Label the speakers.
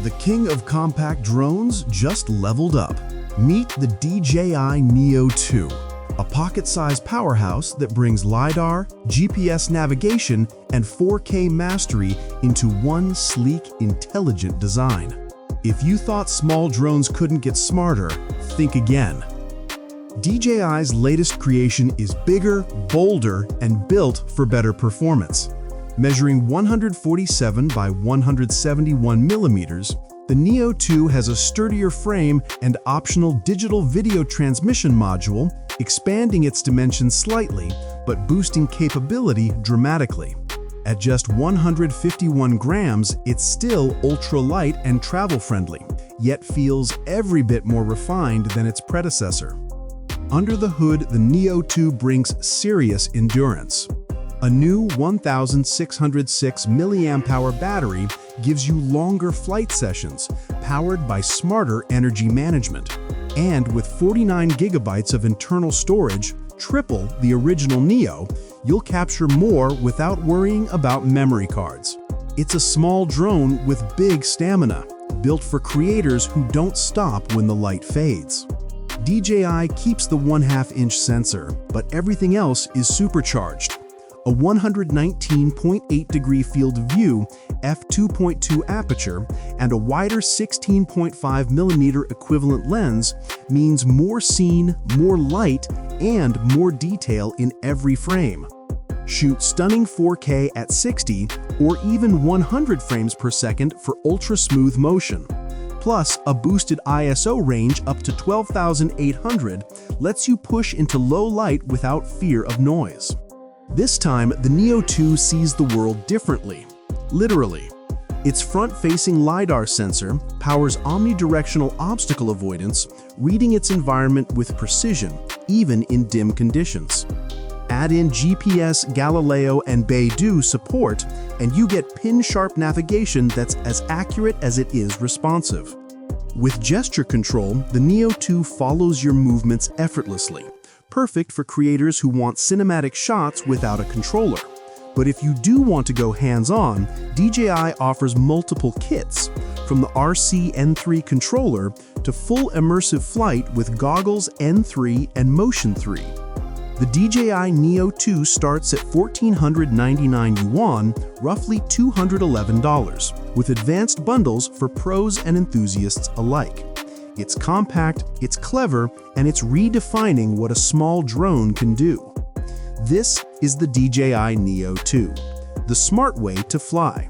Speaker 1: The king of compact drones just leveled up. Meet the DJI Neo 2, a pocket-sized powerhouse that brings LiDAR, GPS navigation, and 4K mastery into one sleek, intelligent design. If you thought small drones couldn't get smarter, think again. DJI's latest creation is bigger, bolder, and built for better performance. Measuring 147 by 171 millimeters, the Neo 2 has a sturdier frame and optional digital video transmission module, expanding its dimensions slightly, but boosting capability dramatically. At just 151 grams, it's still ultra-light and travel-friendly, yet feels every bit more refined than its predecessor. Under the hood, the Neo 2 brings serious endurance. A new 1,606 mAh battery gives you longer flight sessions, powered by smarter energy management. And with 49 gigabytes of internal storage, triple the original Neo, you'll capture more without worrying about memory cards. It's a small drone with big stamina, built for creators who don't stop when the light fades. DJI keeps the 1/2-inch sensor, but everything else is supercharged. A 119.8-degree field of view, f2.2 aperture, and a wider 16.5mm equivalent lens means more scene, more light, and more detail in every frame. Shoot stunning 4K at 60 or even 100 frames per second for ultra-smooth motion. Plus, a boosted ISO range up to 12,800 lets you push into low light without fear of noise. This time, the Neo 2 sees the world differently. Literally. Its front-facing LiDAR sensor powers omnidirectional obstacle avoidance, reading its environment with precision, even in dim conditions. Add in GPS, Galileo, and BeiDou support, and you get pin-sharp navigation that's as accurate as it is responsive. With gesture control, the Neo 2 follows your movements effortlessly, perfect for creators who want cinematic shots without a controller. But if you do want to go hands-on, DJI offers multiple kits, from the RC N3 controller to full immersive flight with goggles N3 and Motion 3. The DJI Neo 2 starts at 1,499 yuan, roughly $211, with advanced bundles for pros and enthusiasts alike. It's compact, it's clever, and it's redefining what a small drone can do. This is the DJI Neo 2, the smart way to fly.